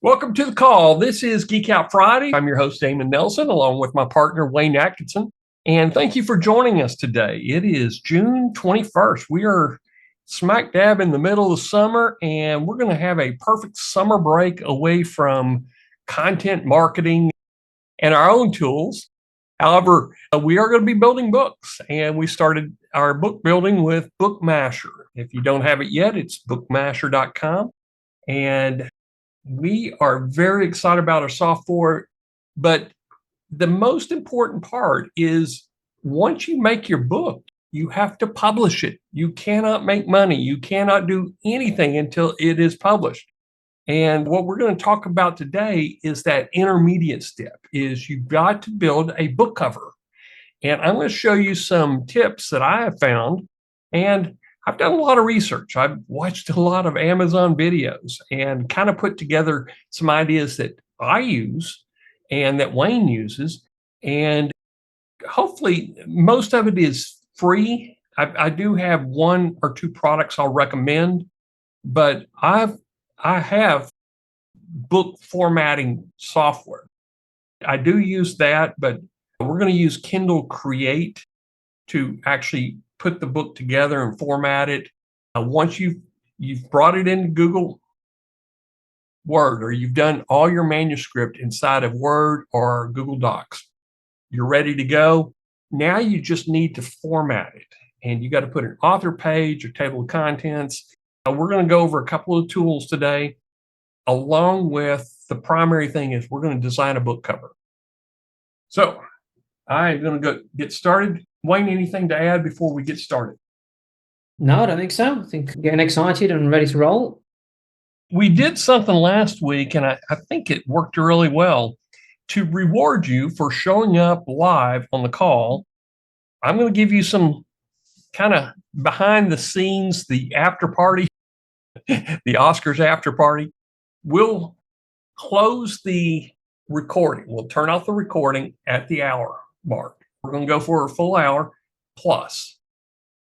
Welcome to the call. This is Geek Out Friday. I'm your host, Damon Nelson, along with my partner, Wayne Atkinson. And thank you for joining us today. It is June 21st. We are smack dab in the middle of the summer, and we're going to have a perfect summer break away from content marketing and our own tools. However, we are going to be building books, and we started our book building with Bookmasher. If you don't have it yet, it's bookmasher.com. And we are very excited about our software, but the most important part is once you make your book, you have to publish it. You cannot make money. You cannot do anything until it is published. And what we're going to talk about today is that intermediate step is you've got to build a book cover. And I'm going to show you some tips that I have found. And I've done a lot of research. I've watched a lot of Amazon videos and kind of put together some ideas that I use and that Wayne uses. And hopefully most of it is free. I do have one or two products I'll recommend, but I have book formatting software. I do use that, but we're going to use Kindle Create to actually put the book together and format it. Once you've brought it into Google Word, or you've done all your manuscript inside of Word or Google Docs, you're ready to go. Now you just need to format it, and you got to put an author page or table of contents. We're going to go over a couple of tools today, along with the primary thing is we're going to design a book cover. So I'm going to go get started. Wayne, anything to add before we get started? No, I don't think so. I think getting excited and ready to roll. We did something last week, and I think it worked really well. To reward you for showing up live on the call, I'm going to give you some kind of behind the scenes, the after party, the Oscars after party. We'll close the recording. We'll turn off the recording at the hour mark. We're going to go for a full hour plus.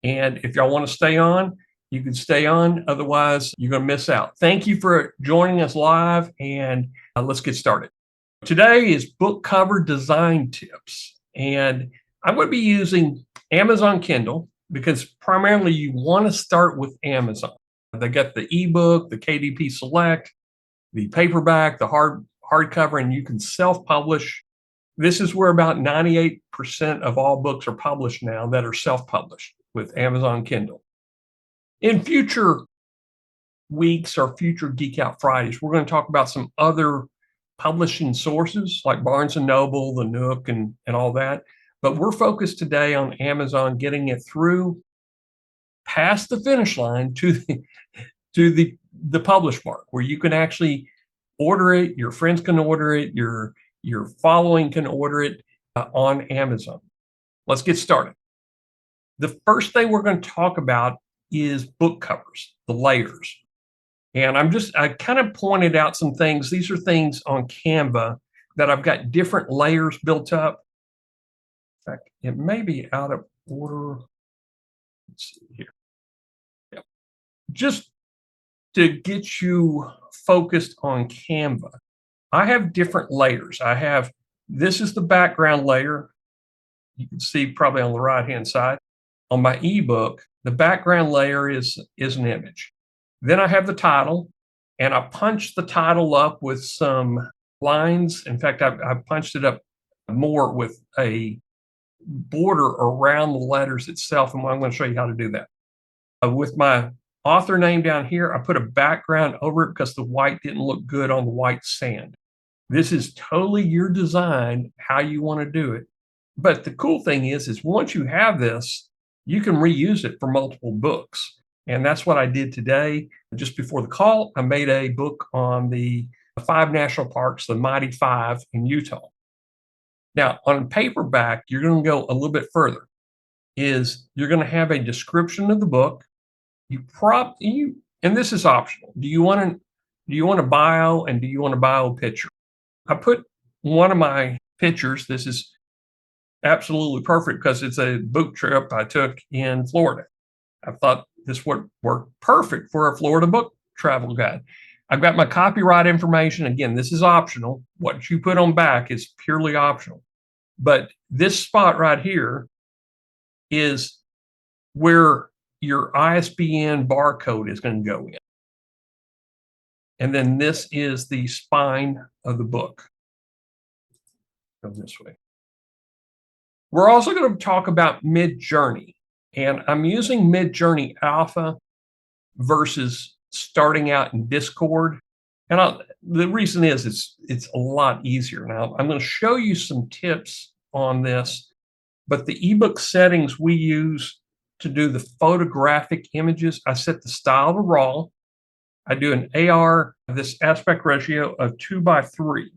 And if y'all want to stay on, you can stay on. Otherwise, you're going to miss out. Thank you for joining us live, and let's get started. Today is book cover design tips. And I'm going to be using Amazon Kindle because primarily you want to start with Amazon. They got the ebook, the KDP Select, the paperback, the hardcover, and you can self-publish. This is where about 98% of all books are published now that are self-published with Amazon Kindle. In future weeks or future Geek Out Fridays, we're going to talk about some other publishing sources like Barnes & Noble, the Nook, and all that. But we're focused today on Amazon, getting it through past the finish line to the publish mark, where you can actually order it, your friends can order it, your following can order it on Amazon. Let's get started. The first thing we're going to talk about is book covers, the layers. And I kind of pointed out some things. These are things on Canva that I've got different layers built up. In fact, it may be out of order. Let's see here. Yeah. Just to get you focused on Canva, I have different layers. This is the background layer. You can see probably on the right-hand side. On my ebook, the background layer is an image. Then I have the title, and I punched the title up with some lines. In fact, I punched it up more with a border around the letters itself, and I'm going to show you how to do that. With my author name down here, I put a background over it because the white didn't look good on the white sand. This is totally your design, how you want to do it. But the cool thing is once you have this, you can reuse it for multiple books. And that's what I did today. Just before the call, I made a book on the 5 national parks, the Mighty 5 in Utah. Now, on paperback, you're going to go a little bit further. You're going to have a description of the book. And this is optional. Do you want a bio, and do you want a bio picture? I put one of my pictures. This is absolutely perfect because it's a book trip I took in Florida. I thought this would work perfect for a Florida book travel guide. I've got my copyright information. Again, this is optional. What you put on back is purely optional. But this spot right here is where your ISBN barcode is going to go in. And then this is the spine of the book. Go this way. We're also going to talk about Midjourney. And I'm using Midjourney Alpha versus starting out in Discord. And the reason is it's a lot easier. Now, I'm going to show you some tips on this, but the ebook settings we use to do the photographic images, I set the style to raw. I do an AR, this aspect ratio of 2:3.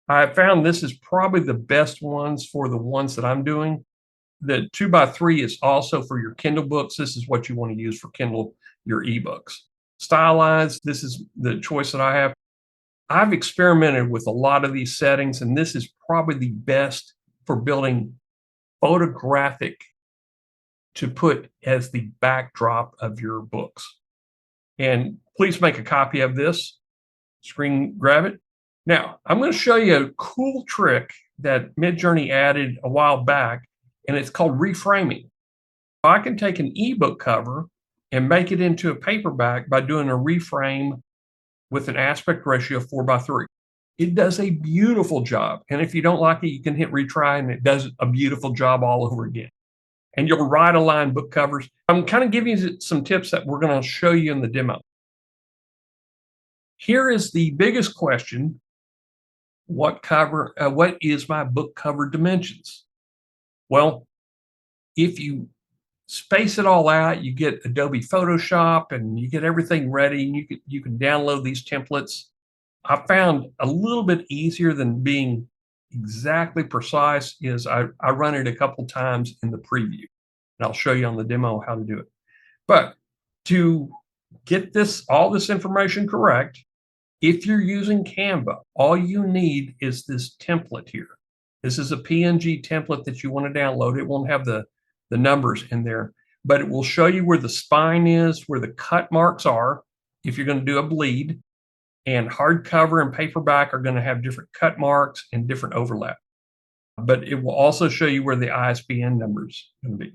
I found this is probably the best ones for the ones that I'm doing. The 2:3 is also for your Kindle books. This is what you want to use for Kindle, your ebooks. Stylized, this is the choice that I have. I've experimented with a lot of these settings, and this is probably the best for building photographic to put as the backdrop of your books. And please make a copy of this, screen grab it. Now, I'm going to show you a cool trick that Midjourney added a while back, and it's called reframing. I can take an ebook cover and make it into a paperback by doing a reframe with an aspect ratio of 4:3. It does a beautiful job. And if you don't like it, you can hit retry and it does a beautiful job all over again. And you'll right align book covers. I'm kind of giving you some tips that we're going to show you in the demo. Here is the biggest question. What is my book cover dimensions? Well, if you space it all out, you get Adobe Photoshop and you get everything ready, and you can download these templates. I found a little bit easier than being exactly precise is I run it a couple times in the preview, and I'll show you on the demo how to do it. But to get all this information correct, if you're using Canva, all you need is this template here. This is a PNG template that you want to download. It won't have the numbers in there, but it will show you where the spine is, where the cut marks are, if you're going to do a bleed, and hardcover and paperback are going to have different cut marks and different overlap. But it will also show you where the ISBN numbers are going to be.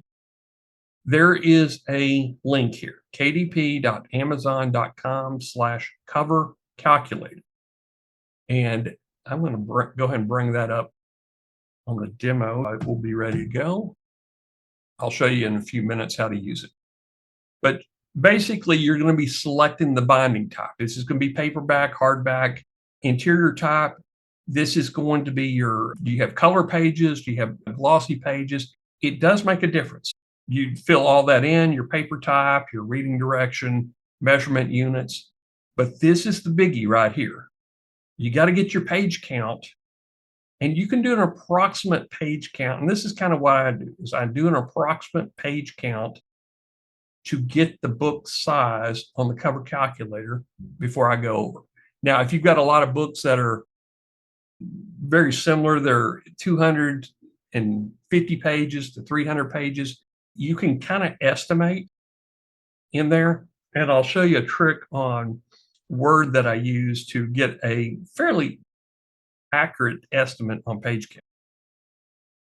There is a link here, kdp.amazon.com/cover calculator. And I'm going to go ahead and bring that up on the demo. It will be ready to go. I'll show you in a few minutes how to use it. But basically, you're going to be selecting the binding type. This is going to be paperback, hardback, interior type. This is going to be do you have color pages? Do you have glossy pages? It does make a difference. You fill all that in, your paper type, your reading direction, measurement units. But this is the biggie right here. You got to get your page count, and you can do an approximate page count. And this is kind of what I do, is I do an approximate page count to get the book size on the cover calculator before I go over. Now, if you've got a lot of books that are very similar, they're 250 pages to 300 pages, you can kind of estimate in there. And I'll show you a trick on Word that I use to get a fairly accurate estimate on page count.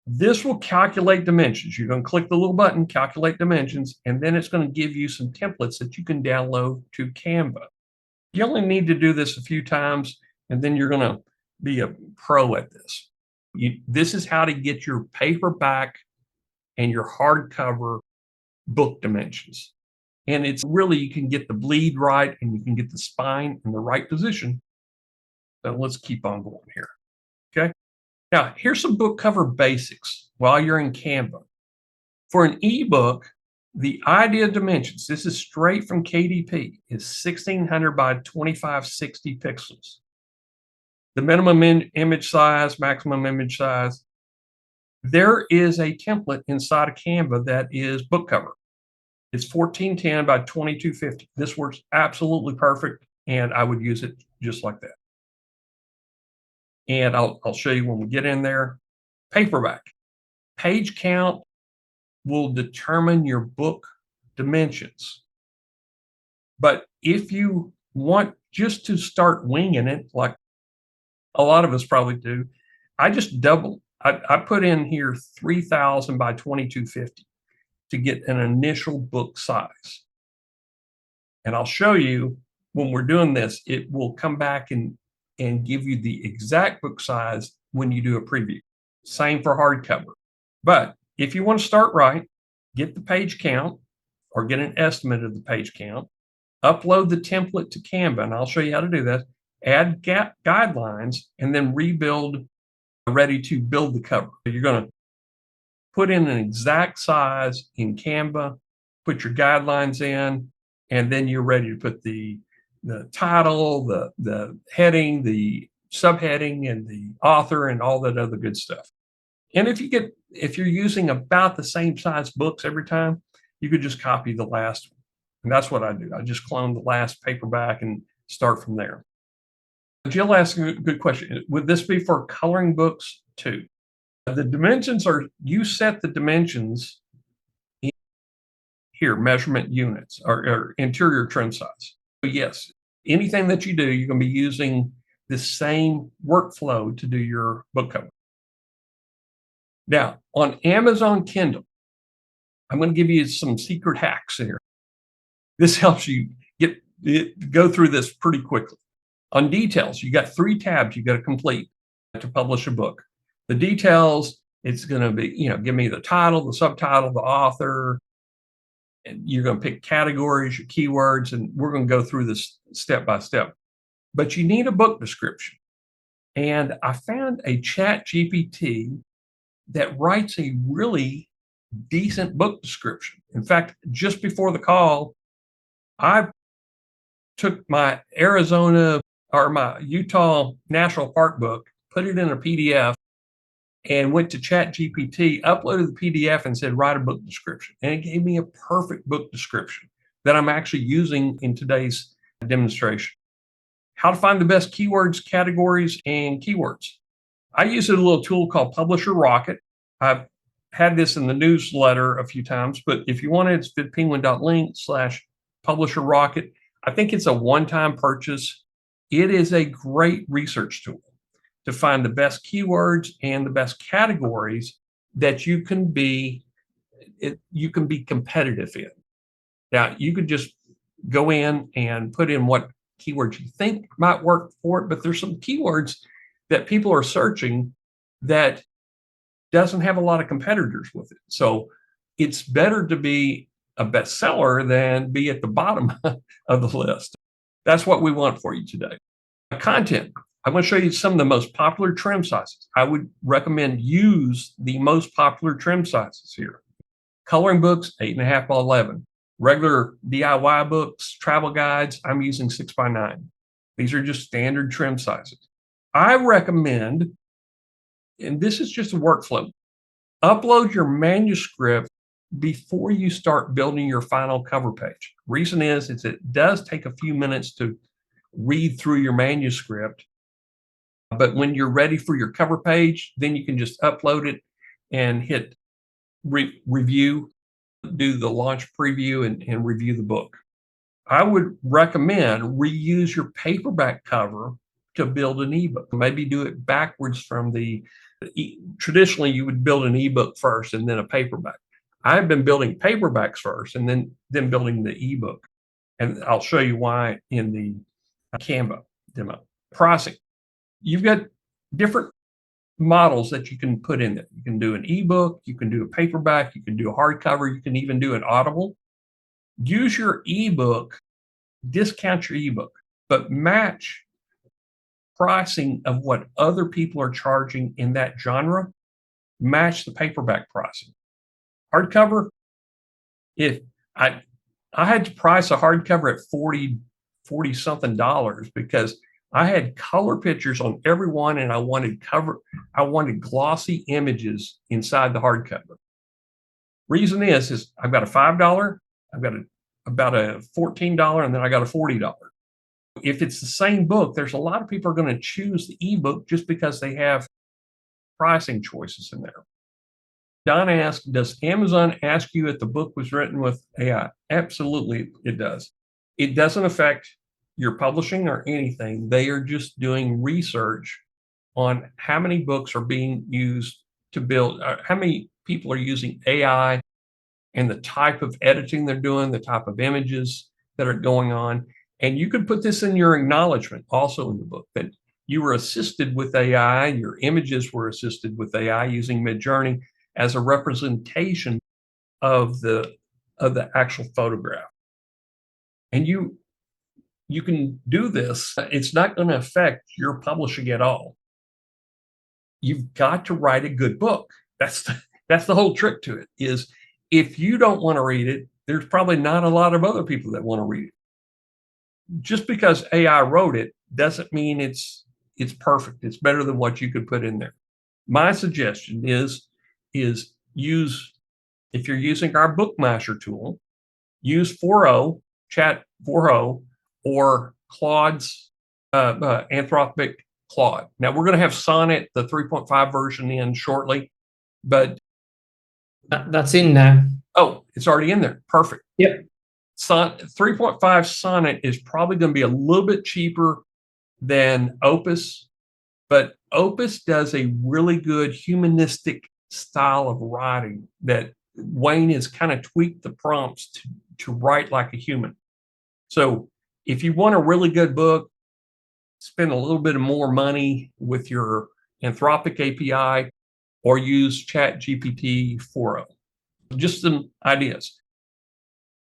This will calculate dimensions. You're going to click the little button, calculate dimensions, and then it's going to give you some templates that you can download to Canva. You only need to do this a few times, and then you're going to be a pro at this. This is how to get your paperback and your hardcover book dimensions. And it's really, you can get the bleed right, and you can get the spine in the right position. So let's keep on going here. Okay. Now, here's some book cover basics while you're in Canva. For an ebook, the idea dimensions, this is straight from KDP, is 1600 by 2560 pixels. The minimum image size, maximum image size. There is a template inside of Canva that is book cover. It's 1410 by 2250. This works absolutely perfect, and I would use it just like that. And I'll show you when we get in there. Paperback. Page count will determine your book dimensions. But if you want just to start winging it, like a lot of us probably do, I just I put in here 3,000 by 2250 to get an initial book size. And I'll show you when we're doing this, it will come back and give you the exact book size when you do a preview. Same for hardcover. But if you want to start right, get the page count or get an estimate of the page count, upload the template to Canva, and I'll show you how to do that, add guidelines, and then rebuild ready to build the cover. You're going to put in an exact size in Canva, put your guidelines in, and then you're ready to put the title, the heading, the subheading, and the author, and all that other good stuff. And if you're using about the same size books every time, you could just copy the last one. And that's what I do. I just clone the last paperback and start from there. Jill asked a good question. Would this be for coloring books too? The dimensions you set the dimensions in here, measurement units or interior trim size. So yes, anything that you do, you're going to be using the same workflow to do your book cover. Now, on Amazon Kindle, I'm going to give you some secret hacks here. This helps you go through this pretty quickly. On details, you got 3 tabs you got to complete to publish a book. The details, it's going to be, give me the title, the subtitle, the author, and you're going to pick categories, your keywords, and we're going to go through this step by step. But you need a book description. And I found a Chat GPT that writes a really decent book description. In fact, just before the call, I took my Arizona or my Utah National Park book, put it in a PDF, and went to Chat GPT, uploaded the PDF, and said, write a book description. And it gave me a perfect book description that I'm actually using in today's demonstration. How to find the best keywords, categories, and keywords. I use a little tool called Publisher Rocket. I've had this in the newsletter a few times, but if you want it, it's fitpenguin.link/Publisher Rocket. I think it's a one-time purchase. It is a great research tool to find the best keywords and the best categories that you can be competitive in. Now, you could just go in and put in what keywords you think might work for it, but there's some keywords that people are searching that doesn't have a lot of competitors with it. So it's better to be a bestseller than be at the bottom of the list. That's what we want for you today. Content. I'm going to show you some of the most popular trim sizes. I would recommend use the most popular trim sizes here. Coloring books, 8.5 by 11. Regular DIY books, travel guides, I'm using 6 by 9. These are just standard trim sizes. I recommend, and this is just a workflow, upload your manuscript before you start building your final cover page. Reason is it does take a few minutes to read through your manuscript, but when you're ready for your cover page, then you can just upload it and hit review, do the launch preview, and review the book. I would recommend reuse your paperback cover to build an ebook. Maybe do it backwards from traditionally you would build an ebook first and then a paperback. I've been building paperbacks first and then building the ebook. And I'll show you why in the Canva demo. Pricing. You've got different models that you can put in there. You can do an ebook, you can do a paperback, you can do a hardcover, you can even do an Audible. Use your ebook, discount your ebook, but match pricing of what other people are charging in that genre, match the paperback pricing. Hardcover, if I had to price a hardcover at $40 something because I had color pictures on every one, and I wanted glossy images inside the hardcover. Reason is I've got a $5, I've got about a $14, and then I got a $40. If it's the same book, there's a lot of people are going to choose the ebook just because they have pricing choices in there. Don asked, does Amazon ask you if the book was written with AI? Absolutely, it does. It doesn't affect you're publishing or anything, they are just doing research on how many books are being used to build, how many people are using AI and the type of editing they're doing, the type of images that are going on. And you could put this in your acknowledgement also in the book that you were assisted with AI, your images were assisted with AI using Midjourney as a representation of the actual photograph. And you can do this. It's not going to affect your publishing at all. You've got to write a good book. That's the whole trick to it, is if you don't want to read it, there's probably not a lot of other people that want to read it. Just because AI wrote it doesn't mean it's perfect. It's better than what you could put in there. My suggestion is use, if you're using our Bookmaster tool, use 4.0, Chat 4.0, or Claude's Anthropic Claude. Now we're going to have Sonnet, the 3.5 version, in shortly, but That's in now. Oh, it's already in there. Perfect. Yep. 3.5 Sonnet is probably going to be a little bit cheaper than Opus, but Opus does a really good humanistic style of writing that Wayne has kind of tweaked the prompts to write like a human. So if you want a really good book, spend a little bit more money with your Anthropic API or use ChatGPT 4.0. Just some ideas.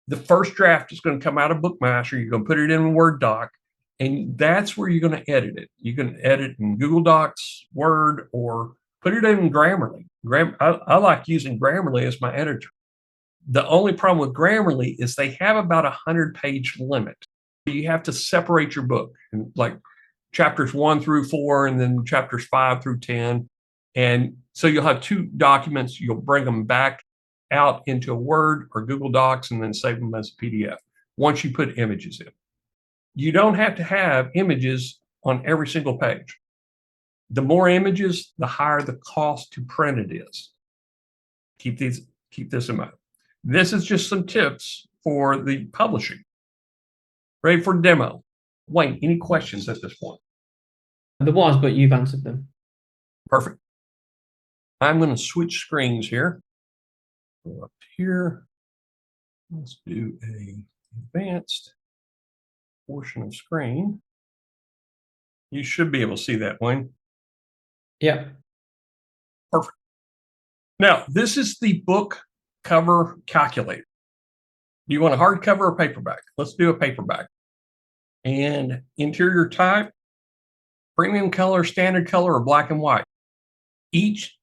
The first draft is going to come out of Bookmaster. You're going to put it in a Word doc, and that's where you're going to edit it. You can edit in Google Docs, Word, or put it in Grammarly. I like using Grammarly as my editor. The only problem with Grammarly is they have about a 100-page limit. You have to separate your book, and like chapters 1 through 4, and then chapters 5 through 10. And so you'll have 2 documents. You'll bring them back out into a Word or Google Docs and then save them as a PDF once you put images in. You don't have to have images on every single page. The more images, the higher the cost to print it is. Keep this in mind. This is just some tips for the publishing. Ready for demo? Wayne, any questions at this point? There was, but you've answered them. Perfect. I'm going to switch screens here. Go up here. Let's do a advanced portion of screen. You should be able to see that, Wayne. Yeah. Perfect. Now, this is the book cover calculator. Do you want a hardcover or paperback? Let's do a paperback. And interior type, premium color, standard color, or black and white. Each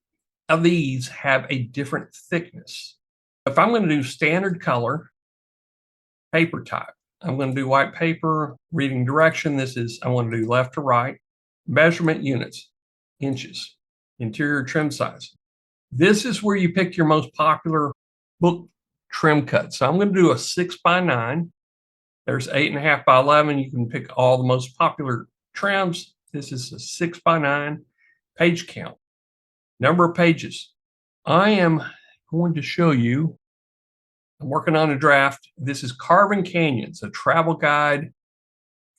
of these have a different thickness. If I'm going to do standard color, paper type, I'm going to do white paper, reading direction. This is, I want to do left to right. Measurement units, inches, interior trim size. This is where you pick your most popular book trim cut. So I'm going to do a 6x9. There's 8.5 by 11. You can pick all the most popular trims. This is a 6x9. Page count. Number of pages. I am going to show you, I'm working on a draft. This is Carving Canyons, a travel guide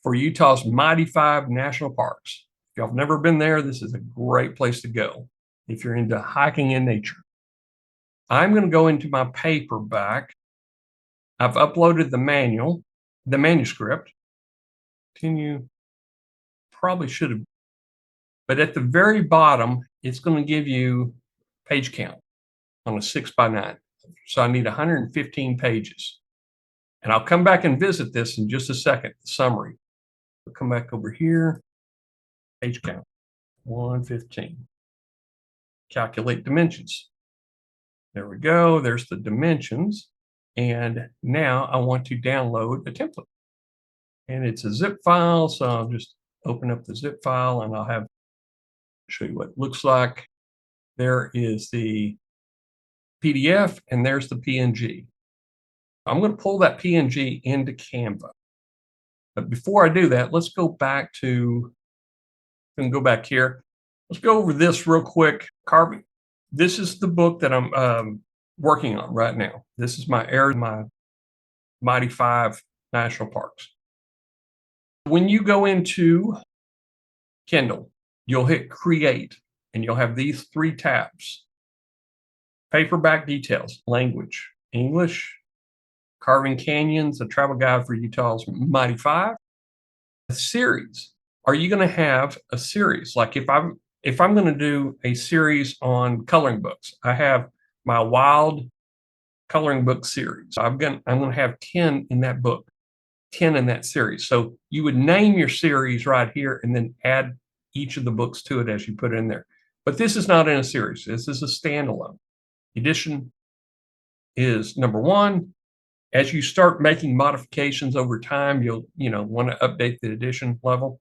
for Utah's Mighty 5 national parks. If y'all have never been there, this is a great place to go if you're into hiking in nature. I'm going to go into my paperback. I've uploaded the manuscript. Continue. Probably should have, but at the very bottom, it's going to give you page count on a 6x9. So I need 115 pages. And I'll come back and visit this in just a second, the summary. I'll come back over here, page count, 115. Calculate dimensions. There we go. There's the dimensions. And now I want to download a template. And it's a zip file, so I'll just open up the zip file and I'll show you what it looks like. There is the PDF and there's the PNG. I'm going to pull that PNG into Canva. But before I do that, let's go back to, go back here. Let's go over this real quick. Carving. This is the book that I'm working on right now. This is my Mighty 5 national parks. When you go into Kindle, you'll hit create and you'll have these 3 tabs. Paperback details, language, English, Carving Canyons, a travel guide for Utah's Mighty Five. A series. Are you going to have a series? Like if I'm going to do a series on coloring books, I have my wild coloring book series. I'm going to have 10 in that book, 10 in that series. So you would name your series right here and then add each of the books to it as you put it in there. But this is not in a series. This is a standalone. Edition is number 1. As you start making modifications over time, you'll want to update the edition level.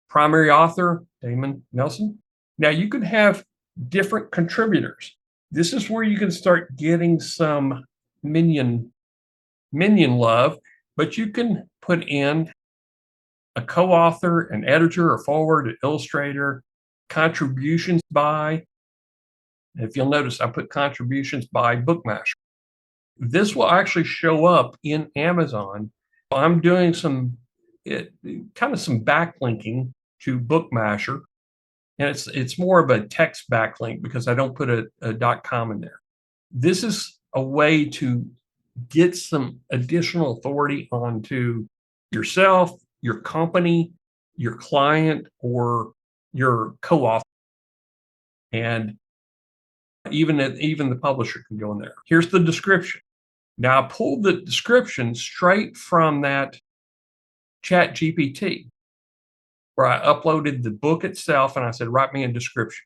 Primary author, Damon Nelson. Now you could have different contributors. This is where you can start getting some minion love, but you can put in a co-author, an editor, a forward, an illustrator, contributions by. If you'll notice, I put contributions by Bookmaster. This will actually show up in Amazon. I'm doing some backlinking to Bookmaster, and it's more of a text backlink because I don't put a .com in there. This is a way to get some additional authority onto yourself, your company, your client, or your co-author, and even the publisher can go in there. Here's the description. Now I pulled the description straight from that Chat GPT, where I uploaded the book itself and I said, write me a description.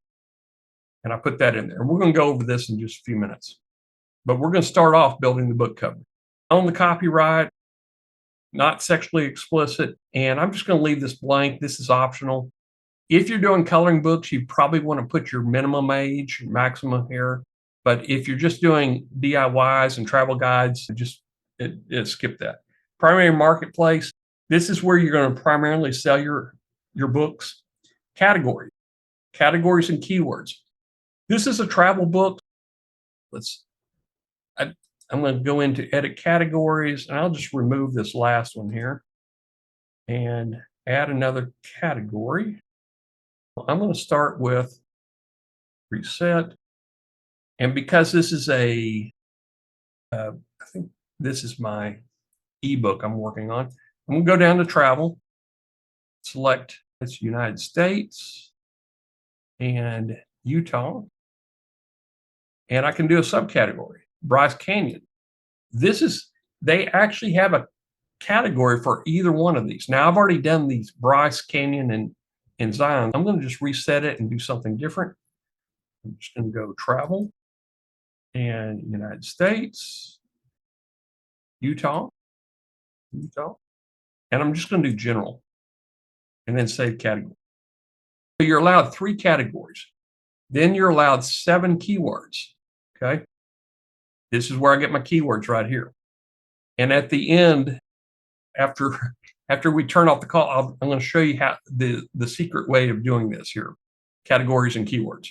And I put that in there. And we're going to go over this in just a few minutes. But we're going to start off building the book cover. On the copyright, not sexually explicit, and I'm just going to leave this blank. This is optional. If you're doing coloring books, you probably want to put your minimum age, maximum here. But if you're just doing DIYs and travel guides, just skip that. Primary marketplace. This is where you're going to primarily sell your books. Categories and keywords. This is a travel book. I'm going to go into edit categories, and I'll just remove this last one here and add another category. I'm going to start with reset. And because this is I think this is my ebook I'm working on, I'm going to go down to travel, select it's United States and Utah, and I can do a subcategory, Bryce Canyon. They actually have a category for either one of these. Now I've already done these Bryce Canyon and Zion. I'm going to just reset it and do something different. I'm just going to go travel and United States, Utah, and I'm just going to do general and then save category. So you're allowed 3 categories. Then you're allowed 7 keywords. Okay. This is where I get my keywords right here. And at the end, after we turn off the call, I'm going to show you how the secret way of doing this here. Categories and keywords.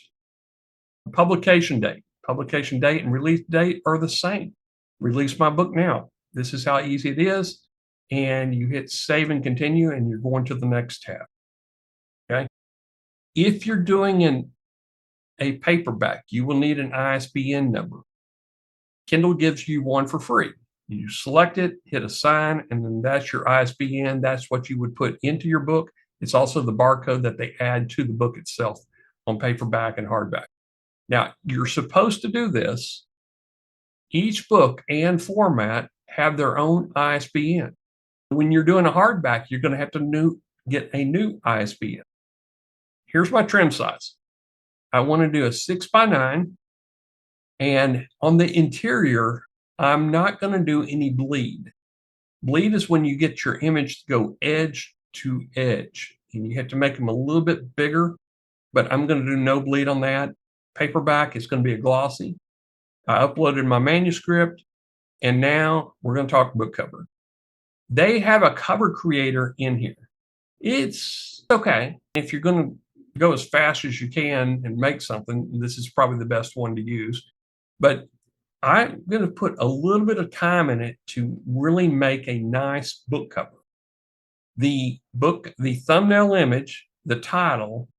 Publication date and release date are the same. Release my book now. This is how easy it is. And you hit save and continue, and you're going to the next tab. Okay. If you're doing a paperback, you will need an ISBN number. Kindle gives you one for free. You select it, hit assign, and then that's your ISBN. That's what you would put into your book. It's also the barcode that they add to the book itself on paperback and hardback. Now, you're supposed to do this. Each book and format have their own ISBN. When you're doing a hardback, you're going to have to get a new ISBN. Here's my trim size. I want to do a 6x9, and on the interior, I'm not going to do any bleed. Bleed is when you get your image to go edge to edge, and you have to make them a little bit bigger, but I'm going to do no bleed on that. Paperback is going to be a glossy. I uploaded my manuscript, and now we're going to talk book cover. They have a cover creator in here. It's okay. If you're going to go as fast as you can and make something, this is probably the best one to use. But I'm going to put a little bit of time in it to really make a nice book cover. The book, the thumbnail image, the title,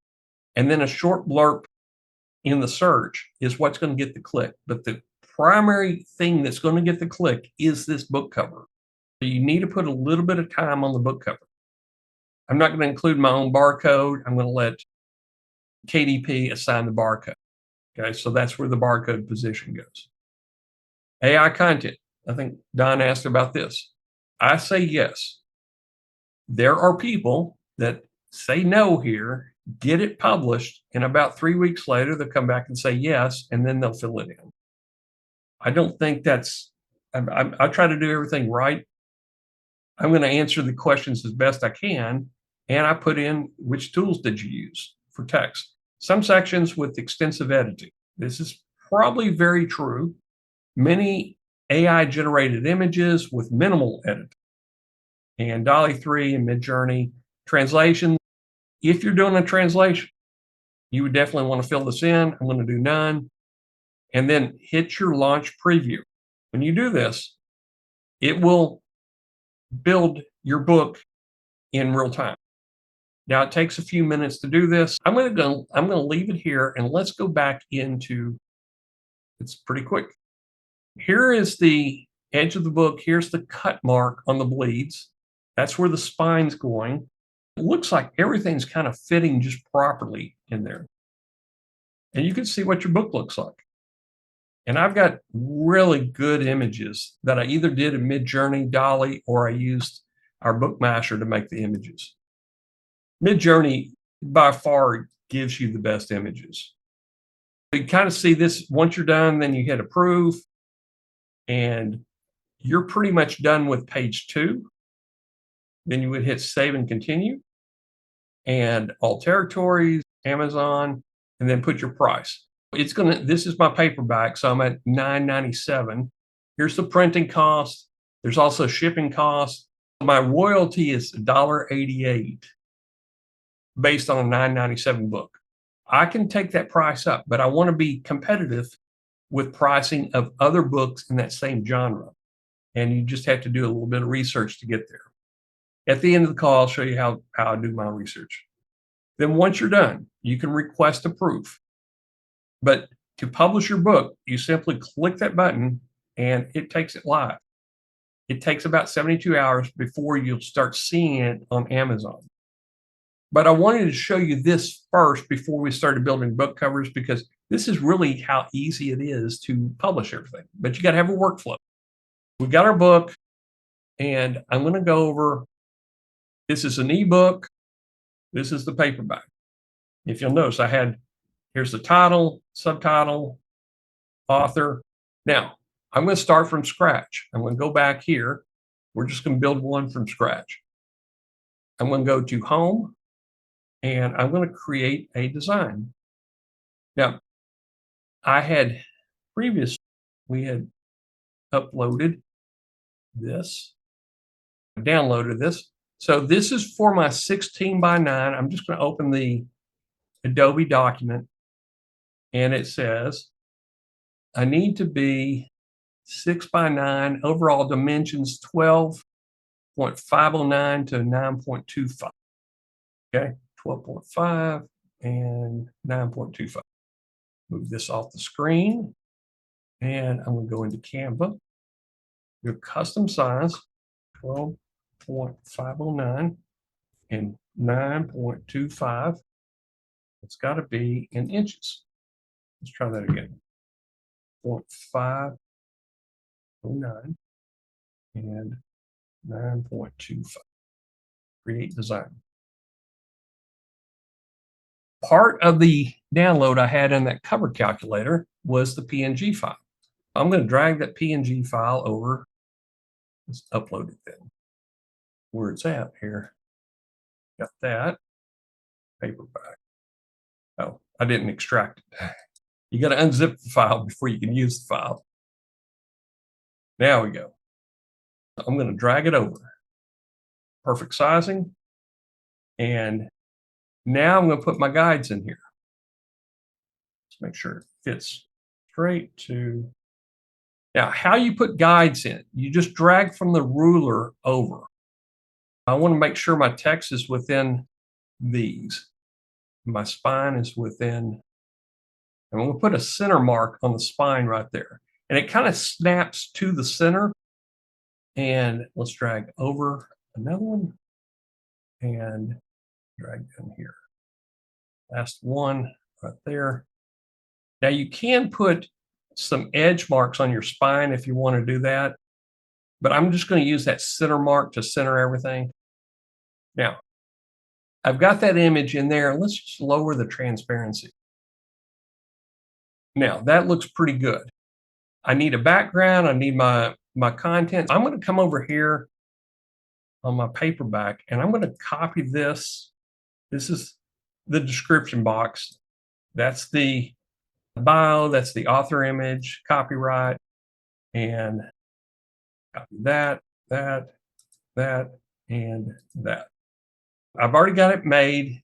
and then a short blurb in the search is what's going to get the click. But the primary thing that's going to get the click is this book cover. So you need to put a little bit of time on the book cover. I'm not going to include my own barcode. I'm going to let KDP assign the barcode. Okay, so that's where the barcode position goes. AI content. I think Don asked about this. I say yes. There are people that say no here, get it published, and about 3 weeks later, they'll come back and say yes, and then they'll fill it in. I don't think that's, I try to do everything right. I'm going to answer the questions as best I can, and I put in which tools did you use for text. Some sections with extensive editing. This is probably very true. Many AI generated images with minimal editing. And Dolly 3 and Midjourney translation. If you're doing a translation, you would definitely want to fill this in. I'm going to do none. And then hit your launch preview. When you do this, it will build your book in real time. Now it takes a few minutes to do this. I'm going to leave it here and let's go back into, it's pretty quick. Here is the edge of the book. Here's the cut mark on the bleeds. That's where the spine's going. It looks like everything's kind of fitting just properly in there. And you can see what your book looks like. And I've got really good images that I either did in Midjourney, Dolly, or I used our Bookmaster to make the images. Midjourney by far gives you the best images. You kind of see this once you're done, then you hit approve, and you're pretty much done with page 2. Then you would hit save and continue, and all territories, Amazon, and then put your price. This is my paperback, so I'm at $9.97. Here's the printing cost. There's also shipping costs. My royalty is $1.88 based on a $9.97 book. I can take that price up, but I want to be competitive with pricing of other books in that same genre. And you just have to do a little bit of research to get there. At the end of the call, I'll show you how I do my research. Then once you're done, you can request a proof. But to publish your book, you simply click that button and it takes it live. It takes about 72 hours before you'll start seeing it on Amazon. But I wanted to show you this first before we started building book covers, because this is really how easy it is to publish everything. But you got to have a workflow. We've got our book, and I'm going to go over, this is an ebook. This is the paperback. If you'll notice, here's the title, subtitle, author. Now, I'm going to start from scratch. I'm going to go back here. We're just going to build one from scratch. I'm going to go to home, and I'm going to create a design. Now, we had uploaded this, downloaded this. So this is for my 16 by 9. I'm just going to open the Adobe document, and it says I need to be 6 by 9, overall dimensions 12.509 to 9.25. Okay, 12.5 and 9.25. Move this off the screen, and I'm going to go into Canva. Your custom size 12.509 and 9.25. It's got to be in inches. Let's try that again. 0.509 and 9.25. Create design. Part of the download I had in that cover calculator was the PNG file. I'm going to drag that PNG file over. Let's upload it then. Where it's at here. Got that. Paperback. Oh, I didn't extract it. You got to unzip the file before you can use the file. Now we go. I'm going to drag it over. Perfect sizing. And now I'm going to put my guides in here. Let's make sure it fits straight to. Now, how you put guides in, you just drag from the ruler over. I want to make sure my text is within these. My spine is within, and I'm going to put a center mark on the spine right there. And it kind of snaps to the center. And let's drag over another one and drag down here. Last one right there. Now you can put some edge marks on your spine if you want to do that, but I'm just going to use that center mark to center everything. Now, I've got that image in there. Let's just lower the transparency. Now, that looks pretty good. I need a background. I need my content. I'm going to come over here on my paperback, and I'm going to copy this. This is the description box. That's the bio. That's the author image, copyright, and copy that, and that. I've already got it made,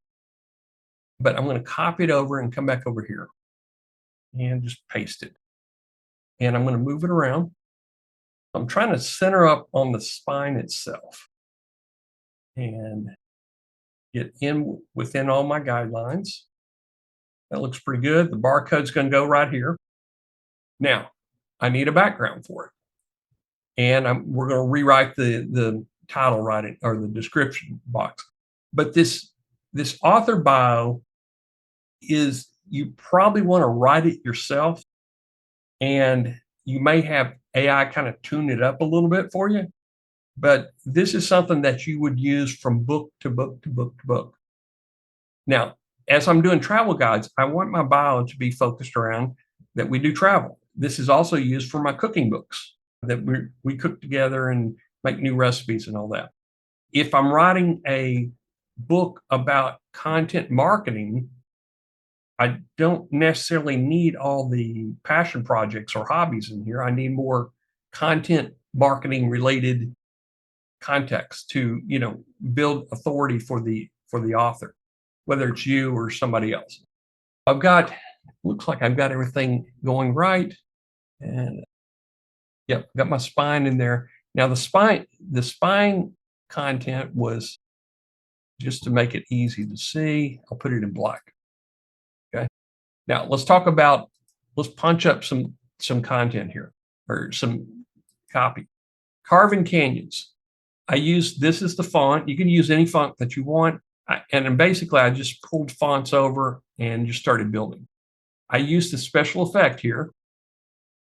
but I'm going to copy it over and come back over here and just paste it. And I'm going to move it around. I'm trying to center up on the spine itself and get in within all my guidelines. That looks pretty good. The barcode's going to go right here. Now, I need a background for it. And we're going to rewrite the title writing or the description box. But this author bio is, you probably want to write it yourself, and you may have AI kind of tune it up a little bit for you. But this is something that you would use from book to book to book to book. Now, as I'm doing travel guides, I want my bio to be focused around that we do travel. This is also used for my cooking books that we cook together and make new recipes and all that. If I'm writing a book about content marketing, I don't necessarily need all the passion projects or hobbies in here. I need more content marketing related context to, build authority for the author, whether it's you or somebody else. Looks like I've got everything going right. And yep, got my spine in there. Now the spine content was just to make it easy to see. I'll put it in black. Okay. Now let's punch up some content here, or some copy. Carving Canyons. This is the font. You can use any font that you want. And then basically I just pulled fonts over and just started building. I used a special effect here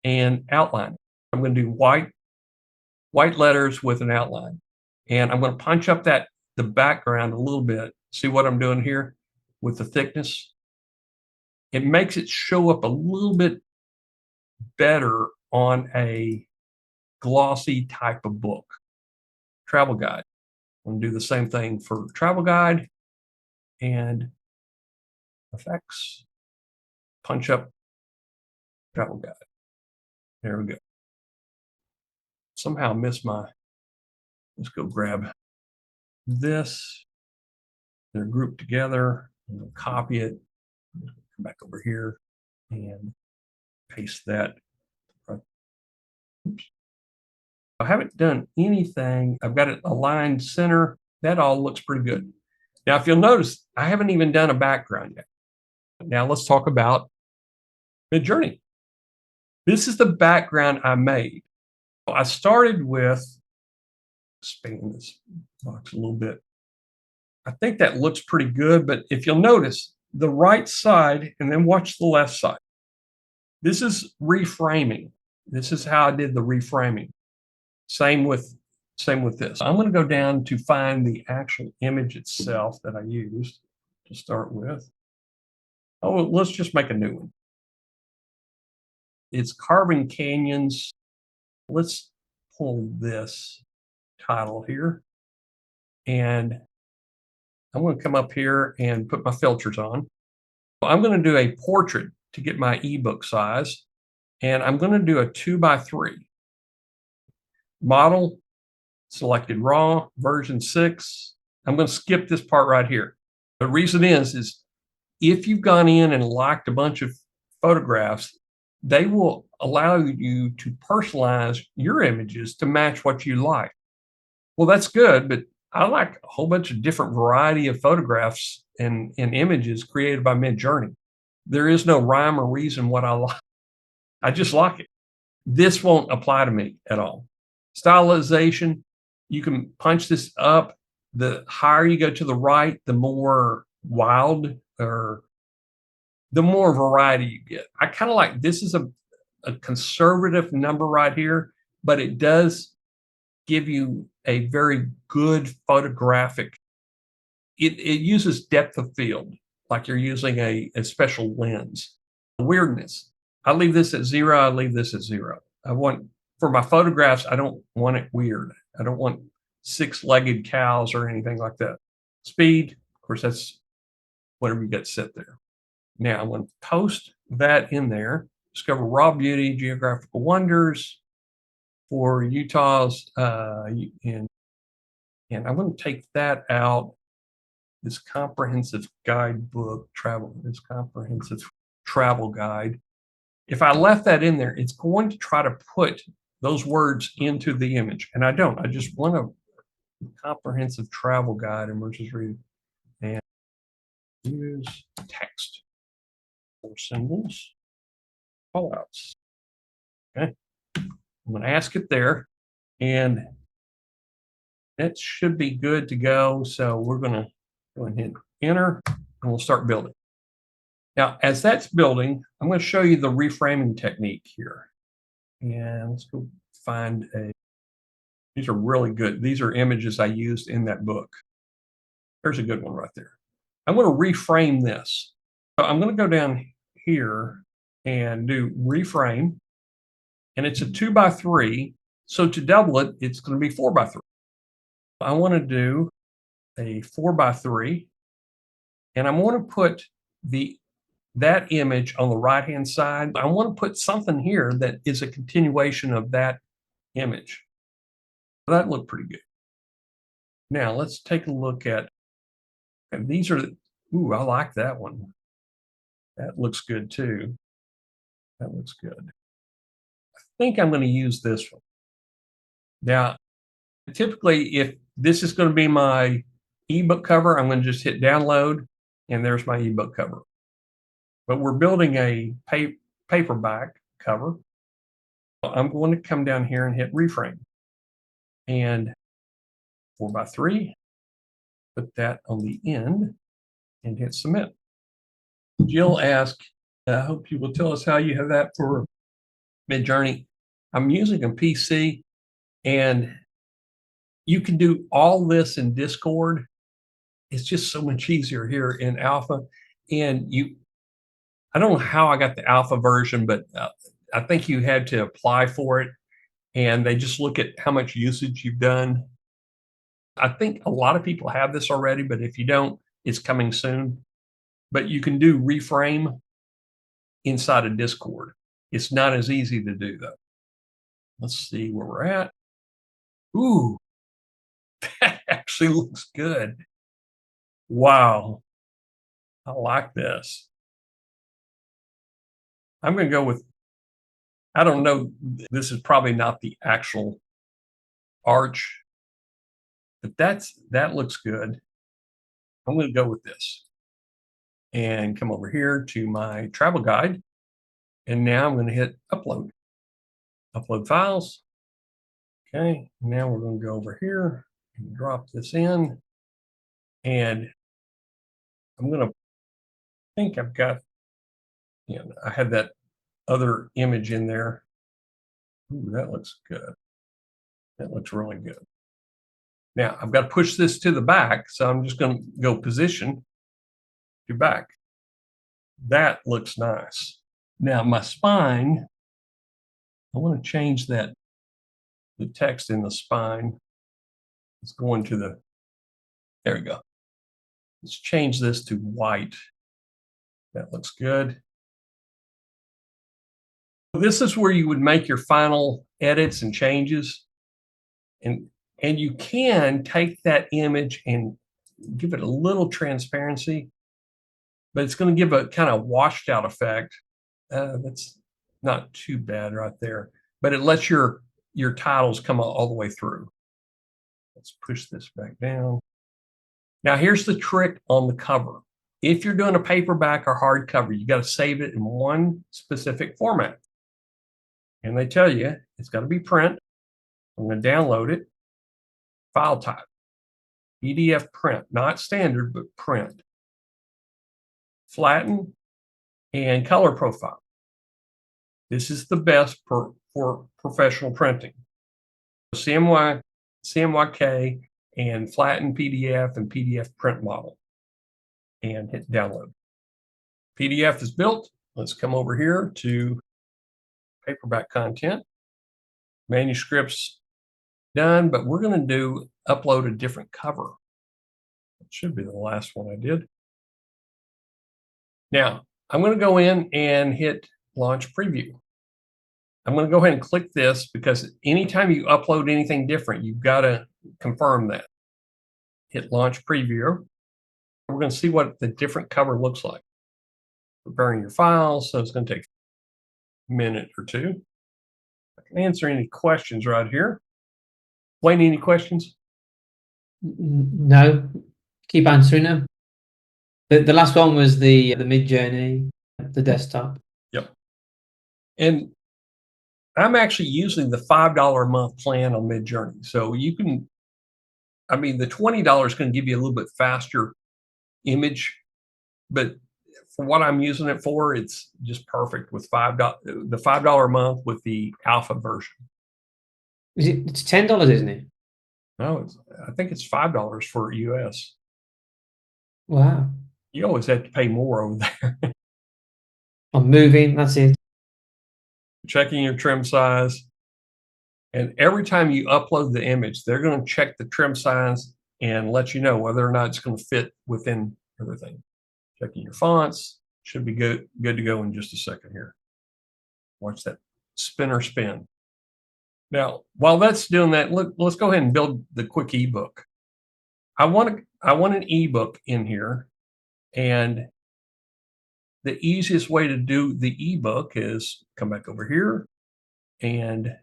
and outline. I'm going to do white letters with an outline. And I'm going to punch up the background a little bit. See what I'm doing here with the thickness? It makes it show up a little bit better on a glossy type of book. Travel guide. I'm going to do the same thing for travel guide and effects. Punch up travel guide. There we go. Somehow missed let's go grab this. They're grouped together. I'm going to copy it. Come back over here and paste that. Oops. I haven't done anything. I've got it aligned center. That all looks pretty good. Now, if you'll notice, I haven't even done a background yet. Now let's talk about Midjourney. This is the background I made. I started with, expand this box a little bit. I think that looks pretty good, but if you'll notice, the right side, and then watch the left side. This is reframing. This is how I did the reframing. Same with this. I'm going to go down to find the actual image itself that I used to start with. Oh, let's just make a new one. It's Carving Canyons. Let's pull this title here. And I'm going to come up here and put my filters on. I'm going to do a portrait to get my ebook size. And I'm going to do a 2x3. Model, selected raw, version 6. I'm going to skip this part right here. The reason is if you've gone in and liked a bunch of photographs, they will allow you to personalize your images to match what you like. Well, that's good, but I like a whole bunch of different variety of photographs and images created by Midjourney. There is no rhyme or reason what I like. I just like it. This won't apply to me at all. Stylization, you can punch this up. The higher you go to the right, the more wild or the more variety you get. I kind of like this is a conservative number right here, but it does give you a very good photographic. It uses depth of field, like you're using a special lens. Weirdness. I leave this at 0. I leave this at 0. I want for my photographs, I don't want it weird. I don't want six-legged cows or anything like that. Speed, of course, that's whatever you got set there. Now I'm going to post that in there. Discover raw beauty, geographical wonders for Utah's, and I'm going to take that out. This comprehensive guidebook travel, this comprehensive travel guide. If I left that in there, it's going to try to put those words into the image, and I don't. I just want a comprehensive travel guide, and we're just reading and use text or symbols, callouts. Okay, I'm going to ask it there, and that should be good to go. So we're going to go ahead and hit enter, and we'll start building. Now, as that's building, I'm going to show you the reframing technique here. And let's go find these are really good. These are images I used in that book. There's a good one right there. I'm going to reframe this. So I'm going to go down here and do reframe. And it's a 2x3. So to double it, it's going to be 4x3. I want to do a 4x3. And I'm going to put that image on the right-hand side. I want to put something here that is a continuation of that image. That looked pretty good. Now let's take a look at, and these are, ooh, I like that one. That looks good too. That looks good. I think I'm going to use this one. Now, typically, if this is going to be my ebook cover, I'm going to just hit download, and there's my ebook cover. But we're building a paperback cover. I'm going to come down here and hit reframe. And 4x3, put that on the end and hit submit. Jill asked, I hope you will tell us how you have that for Midjourney. I'm using a PC, and you can do all this in Discord. It's just so much easier here in Alpha. And I don't know how I got the alpha version, but I think you had to apply for it, and they just look at how much usage you've done. I think a lot of people have this already, but if you don't, it's coming soon. But you can do reframe inside of Discord. It's not as easy to do, though. Let's see where we're at. Ooh, that actually looks good. Wow. I like this. I'm going to go with, I don't know, this is probably not the actual arch, but that looks good. I'm going to go with this and come over here to my travel guide. And now I'm going to hit upload files. Okay. Now we're going to go over here and drop this in. And I'm going to think I've got, I had that other image in there. Ooh, that looks good. That looks really good. Now I've got to push this to the back. So I'm just going to go position to back. That looks nice. Now my spine, I want to change the text in the spine. Let's go into there we go. Let's change this to white. That looks good. This is where you would make your final edits and changes. And you can take that image and give it a little transparency, but it's going to give a kind of washed out effect. That's not too bad right there, but it lets your titles come all the way through. Let's push this back down. Now here's the trick on the cover. If you're doing a paperback or hardcover, you got to save it in one specific format. And they tell you it's got to be print. I'm going to download it. File type. PDF print, not standard, but print. Flatten and color profile. This is the best for professional printing. CMYK and flatten PDF and PDF print model. And hit download. PDF is built. Let's come over here to paperback content. Manuscripts done, but we're going to upload a different cover. It should be the last one I did. Now, I'm going to go in and hit launch preview. I'm going to go ahead and click this because anytime you upload anything different, you've got to confirm that. Hit launch preview. We're going to see what the different cover looks like. Preparing your files, so it's going to take a minute or two. I can answer any questions right here. Wayne, any questions? No, keep answering them. The last one was the Mid-Journey, the desktop. Yep. And I'm actually using the $5 a month plan on Mid-Journey. So you can, I mean, the $20 is going to give you a little bit faster image, but for what I'm using it for, it's just perfect with the $5 a month with the alpha version. It's $10, isn't it? No, I think it's $5 for US. Wow. You always have to pay more over there. I'm moving, that's it. Checking your trim size. And every time you upload the image, they're going to check the trim size and let you know whether or not it's going to fit within everything. Checking your fonts. Should be good to go in just a second here. Watch that spinner spin. Now, while that's doing that, let's go ahead and build the quick ebook. I want an ebook in here, and the easiest way to do the ebook is come back over here, and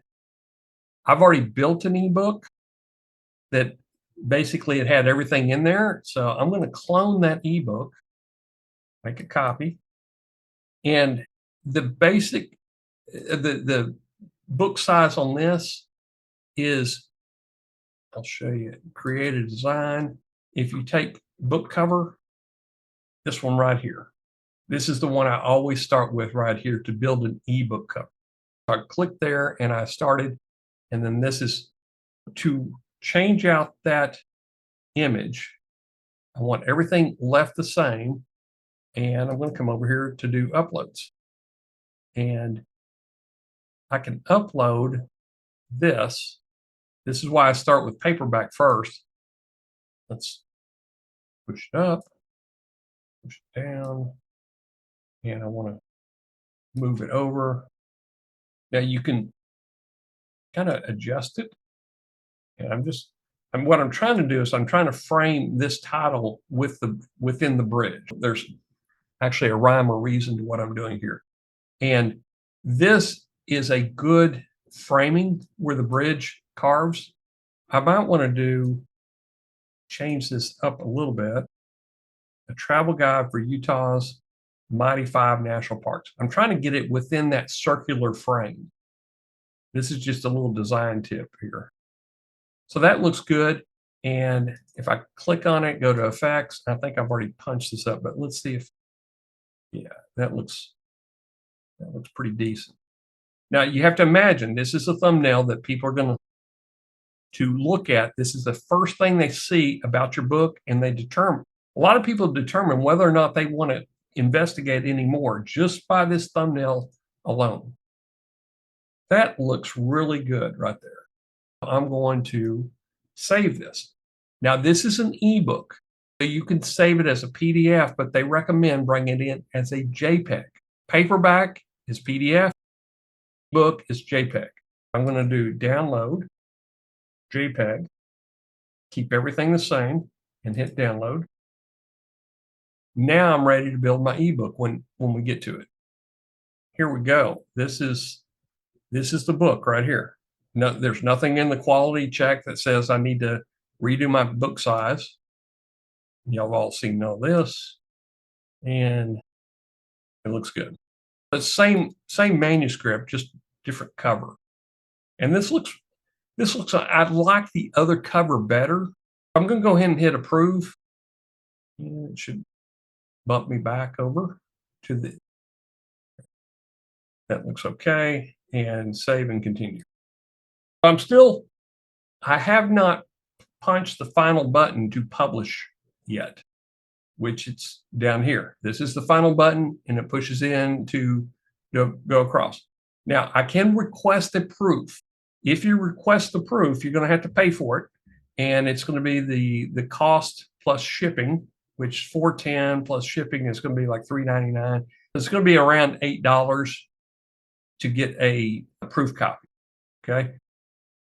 I've already built an ebook that basically it had everything in there. So I'm going to clone that ebook, make a copy, and the basic the book size on this is, I'll show you, create a design. If you take Bookcover, this one right here, this is the one I always start with right here to build an ebook cover. I click there and I started, and then this is to change out that image. I want everything left the same, and I'm going to come over here to do uploads. And I can upload this. This is why I start with paperback first. Let's push it up, push it down, and I want to move it over. Now you can kind of adjust it. And what I'm trying to do is I'm trying to frame this title within the bridge. There's actually a rhyme or reason to what I'm doing here. And this is a good framing where the bridge carves. I might want to change this up a little bit. A travel guide for Utah's Mighty 5 National Parks. I'm trying to get it within that circular frame. This is just a little design tip here. So that looks good. And if I click on it, go to effects, I think I've already punched this up, but let's see if, yeah, that looks pretty decent. Now you have to imagine this is a thumbnail that people are going to look at. This is the first thing they see about your book, and a lot of people determine whether or not they want to investigate anymore just by this thumbnail alone. That looks really good right there. I'm going to save this. Now this is an ebook. So you can save it as a PDF, but they recommend bringing it in as a JPEG. Paperback is PDF. Book is JPEG. I'm going to do download JPEG, keep everything the same, and hit download. Now I'm ready to build my ebook when we get to it. Here we go. This is the book right here. No, there's nothing in the quality check that says I need to redo my book size. Y'all have all seen all this, and it looks good. But same manuscript, just different cover. And this looks I like the other cover better. I'm going to go ahead and hit approve. And it should bump me back over to the, that looks okay, and save and continue. I have not punched the final button to publish yet, which it's down here. This is the final button, and it pushes in to go across. Now, I can request a proof. If you request the proof, you're going to have to pay for it, and it's going to be the cost plus shipping, which $4.10 plus shipping is going to be like $3.99. It's going to be around $8 to get a proof copy. Okay,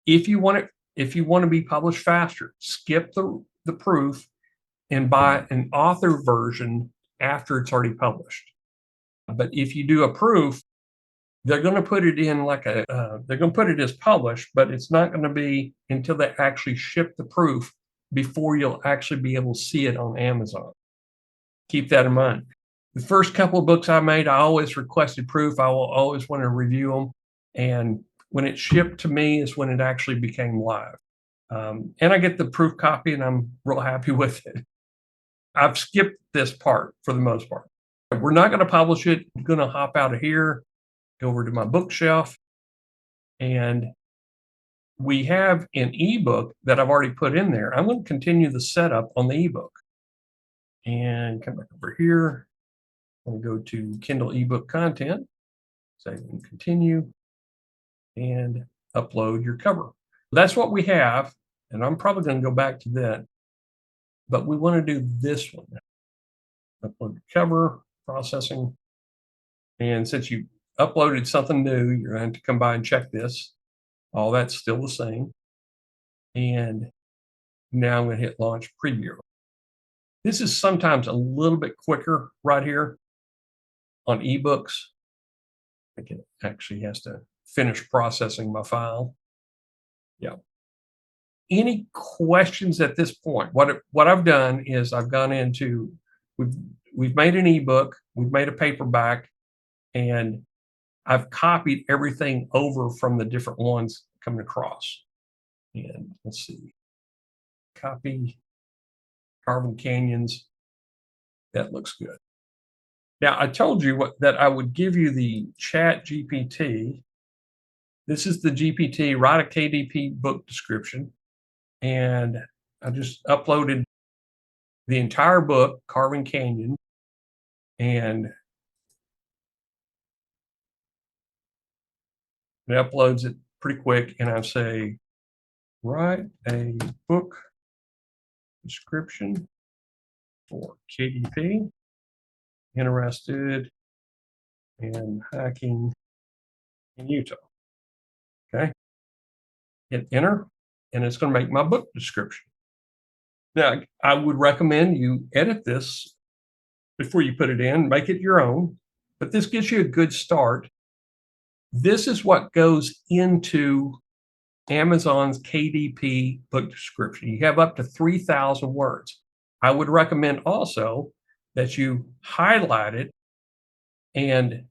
if you want to be published faster, skip the proof and buy an author version after it's already published. But if you do a proof, they're going to put it in they're going to put it as published, but it's not going to be until they actually ship the proof before you'll actually be able to see it on Amazon. Keep that in mind. The first couple of books I made, I always requested proof. I will always want to review them. And when it shipped to me is when it actually became live. And I get the proof copy, and I'm real happy with it. I've skipped this part for the most part. We're not going to publish it. I'm going to hop out of here, go over to my bookshelf, and we have an ebook that I've already put in there. I'm going to continue the setup on the ebook and come back over here. I'm going to go to Kindle ebook content, save and continue, and upload your cover. That's what we have, and I'm probably going to go back to that, but we want to do this one now. Upload the cover, processing, and since you uploaded something new, you're going to have to come by and check this. All that's still the same. And now I'm going to hit launch preview. This is sometimes a little bit quicker right here on ebooks. I think it actually has to finish processing my file. Yeah. Any questions at this point? What I've done is I've gone into, we've made an ebook, we've made a paperback, and I've copied everything over from the different ones coming across. And let's see, copy Carbon Canyons. That looks good. Now, I told you that I would give you the Chat GPT. This is the GPT, write a KDP book description. And I just uploaded the entire book, Carbon Canyon, and it uploads it pretty quick. And I say, write a book description for KDP, interested in hiking in Utah. Okay. Hit enter, and it's going to make my book description. Now, I would recommend you edit this before you put it in, make it your own, but this gives you a good start. This is what goes into Amazon's KDP book description. You have up to 3,000 words. I would recommend also that you highlight it and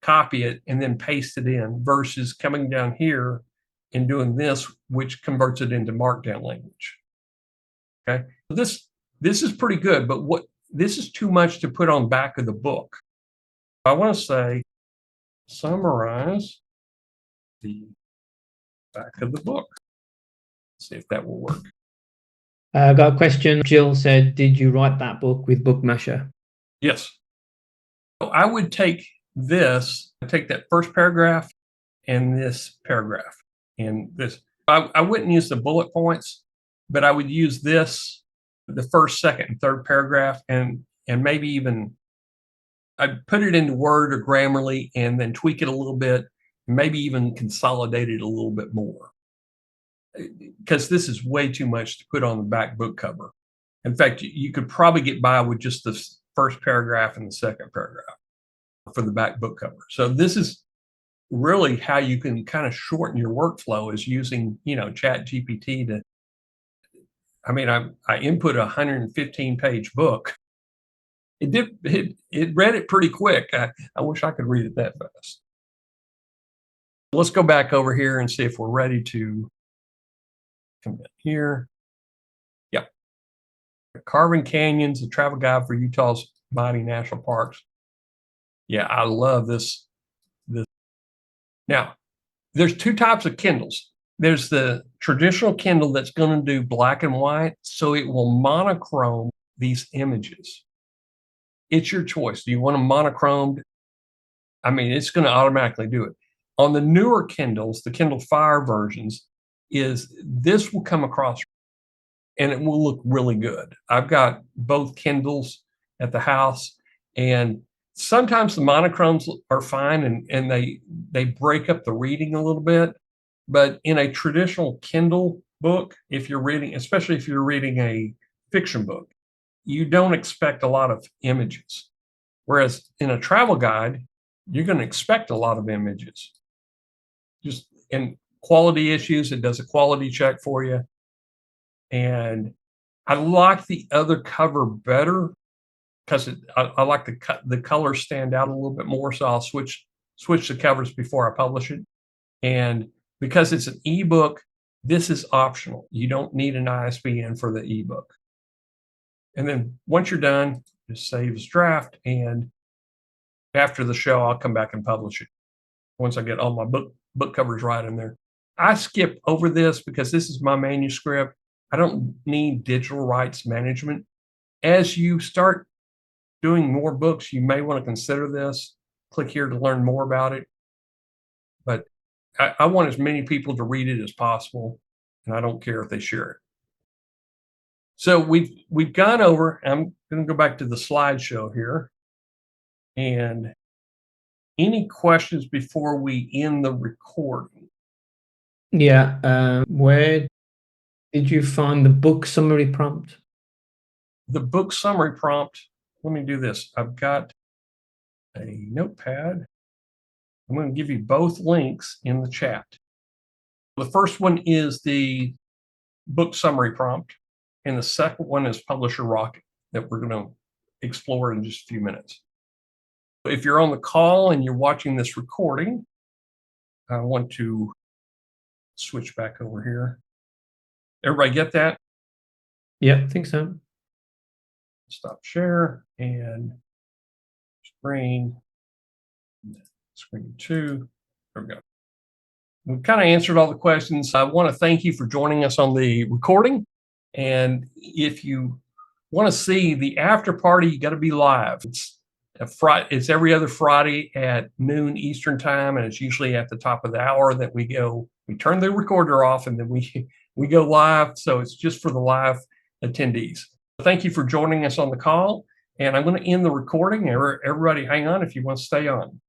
copy it and then paste it in versus coming down here and doing this, which converts it into markdown language. Okay, this is pretty good, but this is too much to put on back of the book. I want to say summarize the back of the book. See if that will work. I got a question. Jill said, did you write that book with Bookmasher? Yes. So I would take that first paragraph and this paragraph and this. I wouldn't use the bullet points, but I would use this, the first, second, and third paragraph, and maybe even I'd put it into Word or Grammarly and then tweak it a little bit, maybe even consolidate it a little bit more. Because this is way too much to put on the back book cover. In fact, you could probably get by with just the first paragraph and the second paragraph for the back book cover. So this is really how you can kind of shorten your workflow, is using, Chat GPT I mean, I input a 115 page book. It read it pretty quick. I wish I could read it that fast. Let's go back over here and see if we're ready to commit here. Yep. Carving Canyons, a travel guide for Utah's mighty national parks. Yeah, I love this. Now, there's two types of Kindles. There's the traditional Kindle that's going to do black and white, so it will monochrome these images. It's your choice. Do you want them monochromed? I mean, it's going to automatically do it. On the newer Kindles, the Kindle Fire versions, this will come across and it will look really good. I've got both Kindles at the house, and sometimes the monochromes are fine and they break up the reading a little bit. But in a traditional Kindle book, if you're reading, especially if you're reading a fiction book, you don't expect a lot of images. Whereas in a travel guide, you're going to expect a lot of images. Just in quality issues, it does a quality check for you. And I like the other cover better because I like the colors stand out a little bit more. So I'll switch the covers before I publish it. And because it's an ebook, this is optional. You don't need an ISBN for the ebook. And then once you're done, just save as draft. And after the show, I'll come back and publish it once I get all my book covers right in there. I skip over this because this is my manuscript. I don't need digital rights management. As you start doing more books, you may want to consider this. Click here to learn more about it. But I want as many people to read it as possible, and I don't care if they share it. So we've gone over. I'm going to go back to the slideshow here. And any questions before we end the recording? Yeah. Where did you find the book summary prompt? The book summary prompt. Let me do this. I've got a notepad. I'm going to give you both links in the chat. The first one is the book summary prompt, and the second one is Publisher Rocket that we're going to explore in just a few minutes. If you're on the call and you're watching this recording, I want to switch back over here. Everybody get that? Yeah, I think so. Stop share and screen 2. There we go. We've kind of answered all the questions. I want to thank you for joining us on the recording. And if you want to see the after party, you got to be live. It's every other Friday at noon Eastern time, and it's usually at the top of the hour that we turn the recorder off, and then we go live. So it's just for the live attendees. Thank you for joining us on the call, and I'm going to end the recording. Everybody hang on if you want to stay on.